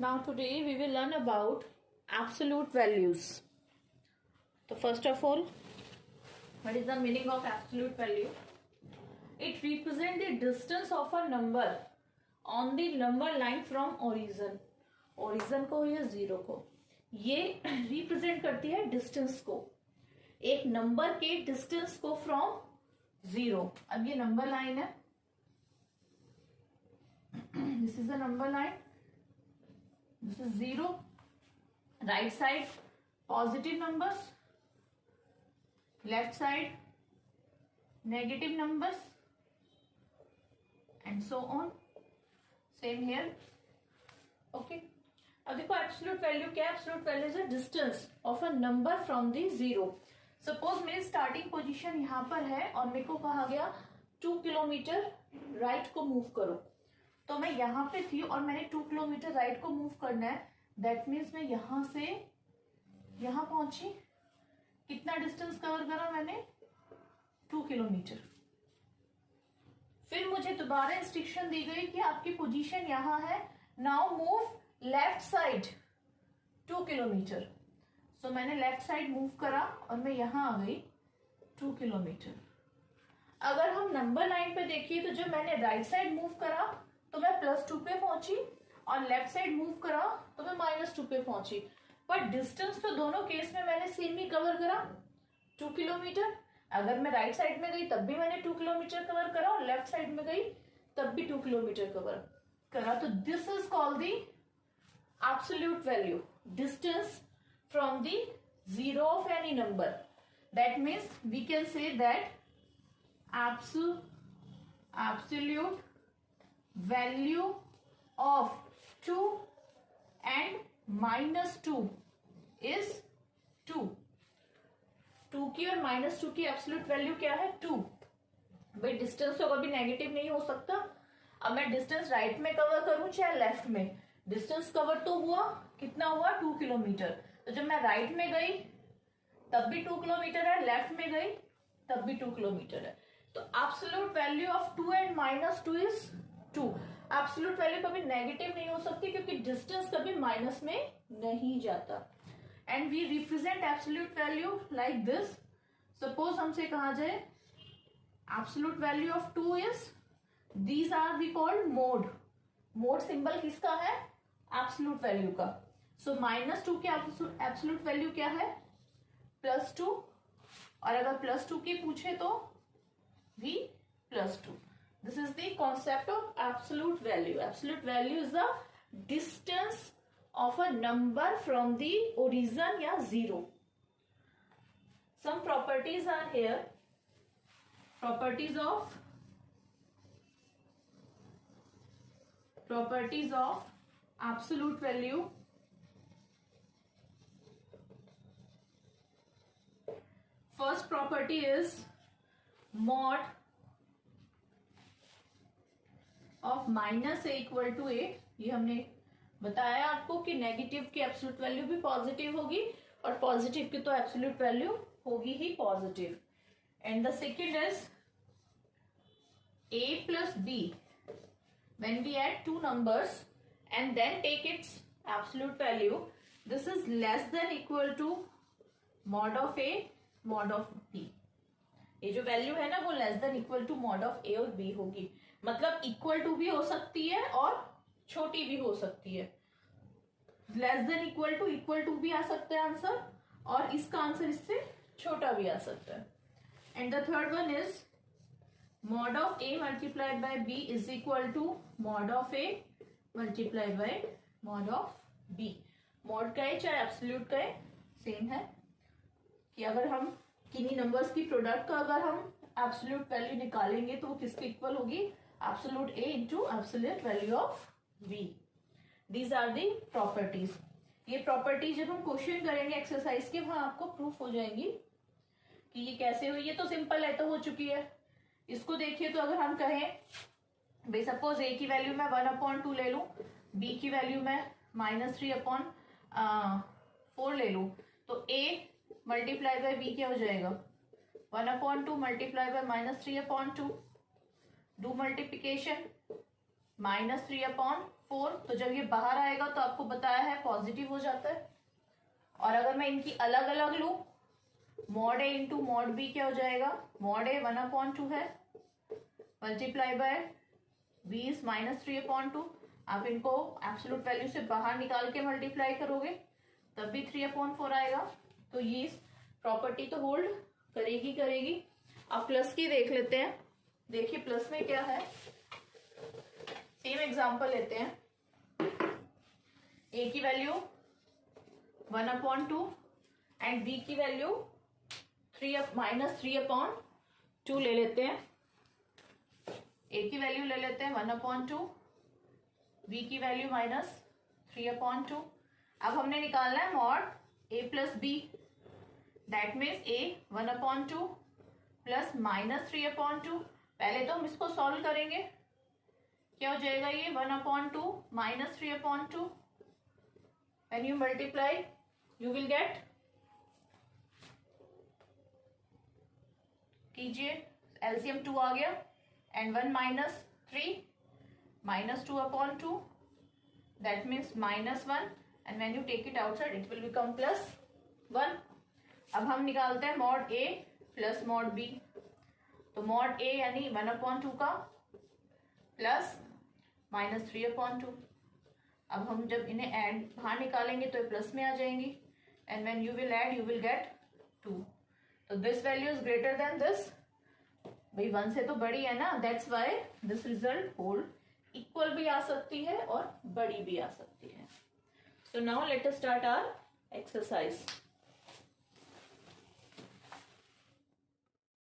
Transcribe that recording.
Now today we will learn about absolute values. So first of all, what is the meaning of absolute value? It represents the distance of a number on the number line from origin. Origin को या zero को ये represent करती है distance को, एक number के distance को फ्रॉम जीरो. अब ये नंबर लाइन है, this is the number line, this is zero. Right side positive numbers, left side negative numbers and so on. Same here. Okay, अब देखो एब्सोल्यूट वैल्यू क्या है. Absolute value is a distance of a number from the zero. Suppose मेरी starting position यहां पर है और मेरे को कहा गया 2 किलोमीटर राइट को मूव करो. तो मैं यहां पे थी और मैंने 2 किलोमीटर राइट को मूव करना है. दैट मीन्स मैं यहां से यहां पहुंची. कितना डिस्टेंस कवर करा मैंने? 2 किलोमीटर. फिर मुझे दोबारा इंस्ट्रक्शन दी गई कि आपकी पोजीशन यहां है, now move left side 2 kilometre. So मैंने लेफ्ट साइड मूव करा और मैं यहां आ गई 2 किलोमीटर. अगर हम नंबर लाइन पे देखिए तो जब मैंने राइट साइड मूव करा तो मैं +2 पे पहुंची और लेफ्ट साइड मूव करा तो मैं -2 पे पहुंची. पर डिस्टेंस तो दोनों केस में मैंने सेम ही कवर करा, 2 किलोमीटर. अगर मैं राइट साइड में गई तब भी मैंने 2 किलोमीटर कवर करा और लेफ्ट साइड में गई तब भी 2 किलोमीटर कवर करा. तो this is called the absolute value, distance from the zero of any number. That means we can say that absolute value of 2 and -2 is 2. 2 की और -2 की एब्सोल्यूट वैल्यू क्या है? 2. भाई डिस्टेंस तो कभी नेगेटिव नहीं हो सकता. अब मैं डिस्टेंस राइट में कवर करूं चाहे लेफ्ट में, डिस्टेंस कवर तो हुआ, कितना हुआ? 2 किलोमीटर. तो जब मैं राइट में गई तब भी 2 किलोमीटर है, लेफ्ट में गई तब भी 2 किलोमीटर है. तो absolute value of 2 and -2 is 2. Absolute value कभी नेगेटिव नहीं हो सकती क्योंकि डिस्टेंस कभी माइनस में नहीं जाता. And we represent absolute value like this. Suppose हमसे कहा जाए absolute value of 2 is, these are we called mod. Mod symbol किसका है? एब्सोल्यूट वैल्यू का. सो -2 की एब्सोल्यूट वैल्यू क्या है? +2. और अगर +2 की पूछे तो भी +2. This is the concept of absolute value. Absolute value is the distance of a number from the origin या zero. Some properties are here. Properties of absolute value. First property is mod of -a equal to 8. ये हमने बताया आपको कि negative की absolute value भी positive होगी और पॉजिटिव की तो एब्सोल्यूट वैल्यू होगी ही positive. And the second is a plus b. When we add two numbers and then take its absolute value, this is less than equal to mod of a mod of b. ये जो value है ना वो less than equal to mod of A और B होगी. मतलब equal to भी हो सकती है और छोटी भी हो सकती है. लेस देन इक्वल टू भी आ सकता है आंसर और इसका आंसर इससे छोटा भी आ सकता है. And the third one is mod of a multiplied by b is equal to mod of a multiplied by mod of b. mod का है चाहे एब्सोल्यूट का है, सेम है कि अगर हम किन्हीं नंबर्स की प्रोडक्ट का अगर हम एब्सोल्यूट वैल्यू निकालेंगे तो वो किसके इक्वल होगी? Absolute a into absolute value of b. These are the properties. ये प्रॉपर्टी जब हम क्वेश्चन करेंगे एक्सरसाइज के वहां आपको प्रूफ हो जाएंगी कि ये कैसे हुई. ये तो सिंपल है, तो हो चुकी है. इसको देखिए तो अगर हम कहें भाई सपोज a की वैल्यू मैं 1/2 ले लूं, b की वैल्यू मैं -3/4 ले लूं, तो a मल्टीप्लाई बाय b क्या हो जाएगा? 1/2 मल्टीप्लाई बाय -3/2. Do multiplication. -3/4, तो जब ये बाहर आएगा तो आपको बताया है पॉजिटिव हो जाता है। और अगर मैं इनकी अलग अलग लूं, मॉड ए इंटू मॉड बी क्या हो जाएगा, मॉड ए 1/2 है मल्टीप्लाई बाय बी इज -3/2। आप इनको एब्सोल्यूट वैल्यू से बाहर निकाल के मल्टीप्लाई करोगे तब भी 3/4 आएगा। तो ये प्रॉपर्टी तो होल्ड करेगी करेगी। अब प्लस की देख लेते हैं। देखिए प्लस में क्या है, सेम एग्जांपल लेते हैं। ए की वैल्यू 1/2 एंड बी की वैल्यू -3/2 ले लेते हैं। ए की वैल्यू ले लेते हैं 1/2, बी की वैल्यू -3/2। अब हमने निकालना है mod A plus B, that means A 1/2 plus -3/2। पहले तो हम इसको सॉल्व करेंगे, क्या हो जाएगा ये 1/2 -3/2। When you multiply you will get, कीजिए एलसीएम 2 आ गया and 1 -3 -2/2, that means -1 and when you take it outside it will become +1। अब हम निकालते हैं mod A plus mod B. तो मॉड ए यानी 1/2 का प्लस -3/2। अब हम जब इन्हें ऐड बाहर निकालेंगे तो ये प्लस में आ जाएंगी and when you will add you will get 2। तो this value is greater than this, भाई 1 से तो बड़ी है ना, that's why this result hold. Equal भी आ सकती है और बड़ी भी आ सकती है। So now let us start our exercise.